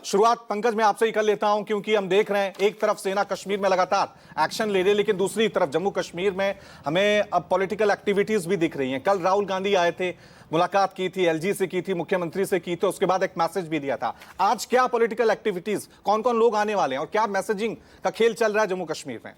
शुरुआत पंकज मैं आपसे ही कर लेता हूं, क्योंकि हम देख रहे हैं एक तरफ सेना कश्मीर में लगातार एक्शन ले रही है, लेकिन दूसरी तरफ जम्मू कश्मीर में हमें अब पॉलिटिकल एक्टिविटीज भी दिख रही हैं। कल राहुल गांधी आए थे, मुलाकात की थी, एलजी से की थी, मुख्यमंत्री से की थी, उसके बाद एक मैसेज भी दिया था। आज क्या पॉलिटिकल एक्टिविटीज, कौन कौन लोग आने वाले हैं और क्या मैसेजिंग का खेल चल रहा है जम्मू कश्मीर में?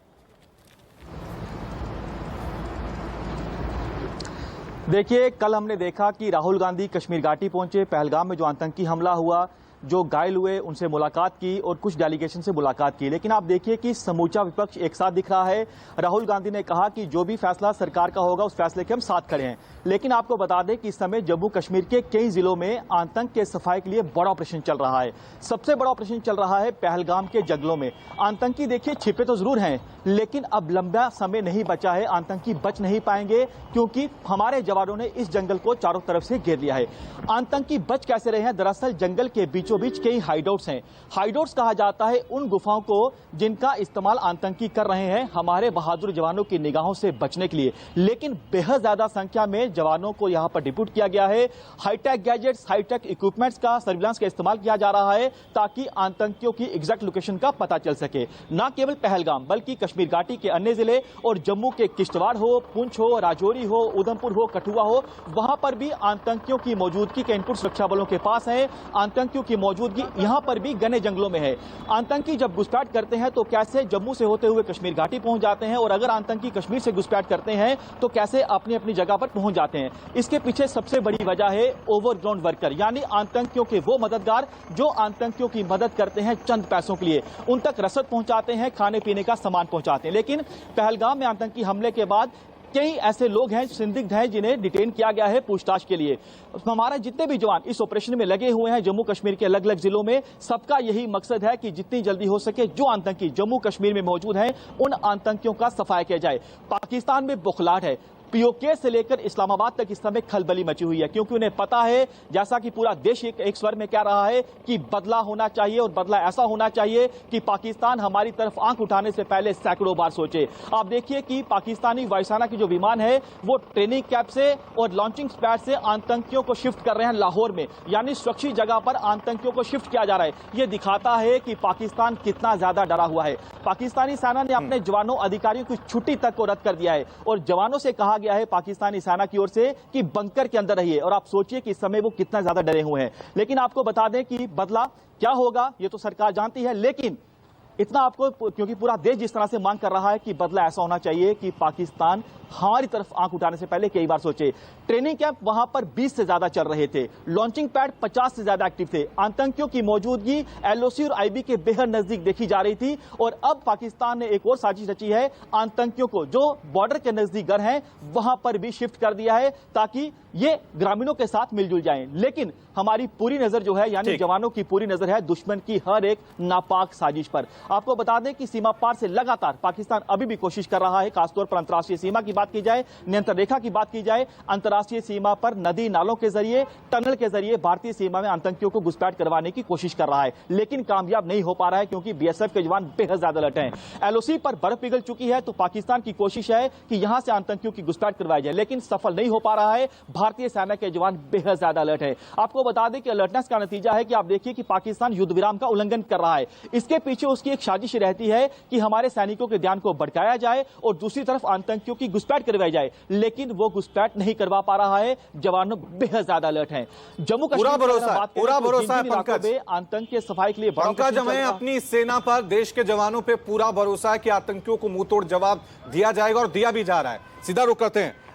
देखिए, कल हमने देखा कि राहुल गांधी कश्मीर घाटी पहुंचे, पहलगाम में जो आतंकी हमला हुआ, जो घायल हुए उनसे मुलाकात की और कुछ डेलीगेशन से मुलाकात की। लेकिन आप देखिए कि समूचा विपक्ष एक साथ दिख रहा है। राहुल गांधी ने कहा कि जो भी फैसला सरकार का होगा उस फैसले के हम साथ खड़े हैं। लेकिन आपको बता दें कि इस समय जम्मू कश्मीर के कई जिलों में आतंक के सफाई के लिए बड़ा ऑपरेशन चल रहा है। सबसे बड़ा ऑपरेशन चल रहा है पहलगाम के जंगलों में। आतंकी देखिए छिपे तो जरूर हैं, लेकिन अब लंबा समय नहीं बचा है, आतंकी बच नहीं पाएंगे, क्योंकि हमारे जवानों ने इस जंगल को चारों तरफ से घेर लिया है। आतंकी बच कैसे रहे हैं? दरअसल जंगल के बीचों बीच कई हाइडआउट्स हैं। हाइडआउट्स कहा जाता है उन गुफाओं को जिनका इस्तेमाल आतंकी कर रहे हैं हमारे बहादुर जवानों की निगाहों से बचने के लिए। लेकिन बेहद ज्यादा संख्या में जवानों को यहां पर डिप्यूट किया गया है। हाईटेक गैजेट्स, हाईटेक इक्विपमेंट्स का, सर्विलांस का इस्तेमाल किया जा रहा है ताकि आतंकियों की एग्जैक्ट लोकेशन का पता चल सके। न केवल पहलगाम बल्कि कश्मीर घाटी के अन्य जिले और जम्मू के किश्तवाड़ हो, पुंछ हो, राजौरी हो, उधमपुर हो, कठुआ हो, वहां पर भी आतंकियों की मौजूदगी के इनपुट सुरक्षा बलों के पास है। आतंकियों की मौजूदगी यहां पर भी घने जंगलों में है। आतंकी जब घुसपैठ करते हैं तो कैसे जम्मू से होते हुए कश्मीर घाटी पहुंच जाते हैं, और अगर आतंकी कश्मीर से घुसपैठ करते हैं तो कैसे अपनी अपनी जगह पर पहुंच जाते हैं। इसके पीछे सबसे बड़ी वजह है ओवरग्राउंड वर्कर, यानी आतंकियों के वो मददगार जो आतंकियों की मदद करते हैं चंद पैसों के लिए। उन तक रसद पहुंचाते हैं, खाने पीने का सामान पहुंचाते हैं। लेकिन पहलगाम में आतंकी हमले के बाद कई ऐसे लोग हैं, संदिग्ध हैं, जिन्हें डिटेन किया गया है पूछताछ के लिए। हमारे जितने भी जवान इस ऑपरेशन में लगे हुए हैं जम्मू कश्मीर के अलग अलग जिलों में, सबका यही मकसद है कि जितनी जल्दी हो सके जो आतंकी जम्मू कश्मीर में मौजूद हैं उन आतंकियों का सफाया किया जाए। पाकिस्तान में बौखलाहट है। पीओके से लेकर इस्लामाबाद तक इस समय खलबली मची हुई है, क्योंकि उन्हें पता है, जैसा कि पूरा देश एक स्वर में कह रहा है कि बदला होना चाहिए, और बदला ऐसा होना चाहिए कि पाकिस्तान हमारी तरफ आंख उठाने से पहले सैकड़ों बार सोचे। आप देखिए कि पाकिस्तानी वायुसेना की जो विमान है वो ट्रेनिंग कैंप से और लॉन्चिंग पैड से आतंकियों को शिफ्ट कर रहे हैं लाहौर में, यानी सुरक्षित जगह पर आतंकियों को शिफ्ट किया जा रहा है। यह दिखाता है कि पाकिस्तान कितना ज्यादा डरा हुआ है। पाकिस्तानी सेना ने अपने जवानों, अधिकारियों की छुट्टी तक को रद्द कर दिया है, और जवानों से कहा गया है पाकिस्तानी सेना की ओर से कि बंकर के अंदर रहिए। और आप सोचिए कि इस समय वो कितना ज्यादा डरे हुए हैं। लेकिन आपको बता दें कि बदला क्या होगा ये तो सरकार जानती है, लेकिन इतना आपको, क्योंकि पूरा देश जिस तरह से मांग कर रहा है कि बदला ऐसा होना चाहिए कि पाकिस्तान हमारी तरफ आंख उठाने से पहले कई बार सोचे। ट्रेनिंग कैंप वहां पर 20 से ज्यादा चल रहे थे, लॉन्चिंग पैड 50 से ज्यादा एक्टिव थे। आतंकियों की मौजूदगी एलओसी और आईबी के बेहद नजदीक देखी जा रही थी, और अब पाकिस्तान ने एक और साजिश रची है, आतंकियों को जो बॉर्डर के नजदीक घर हैं वहां पर भी शिफ्ट कर दिया है ताकि ये ग्रामीणों के साथ मिलजुल जाएं। लेकिन हमारी पूरी नजर जो है, यानी जवानों की पूरी नजर है दुश्मन की हर एक नापाक साजिश पर। आपको बता दें कि सीमा पार से लगातार पाकिस्तान अभी भी कोशिश कर रहा है, खासतौर पर अंतर्राष्ट्रीय सीमा की बात की जाए, नियंत्रण रेखा की बात की जाए, अंतर्राष्ट्रीय सीमा पर नदी नालों के जरिए, टनल के जरिए भारतीय सीमा में आतंकियों को घुसपैठ करवाने की कोशिश कर रहा है, लेकिन कामयाब नहीं हो पा रहा है, क्योंकि बीएसएफ के जवान बेहद ज्यादा अलर्ट हैं। एलओसी पर बर्फ पिघल चुकी है, तो पाकिस्तान की कोशिश है कि यहां से आतंकियों की घुसपैठ करवाई जाए, लेकिन सफल नहीं हो पा रहा है। भारतीय सेना के जवान बेहद ज्यादा अलर्ट है। आपको बता दें कि अलर्टनेस का नतीजा है कि आप देखिए कि पाकिस्तान युद्ध विराम का उल्लंघन कर रहा है। इसके पीछे उसकी एक साजिश रहती है कि हमारे सैनिकों के ध्यान को भटकाया जाए और दूसरी तरफ आतंकियों की घुसपैठ करवाई जाए, लेकिन वो घुसपैठ नहीं करवा पा रहा है। जवान बेहद ज्यादा अलर्ट हैं। जम्मू कश्मीर पूरा भरोसा है पंकज, आतंक के सफाई के लिए पंकज हमें अपनी सेना पर, देश के जवानों पे पूरा भरोसा है कि आतंकियों को मुंह तोड़ जवाब दिया जाएगा, और दिया भी जा रहा है। सीधा रुख करते हैं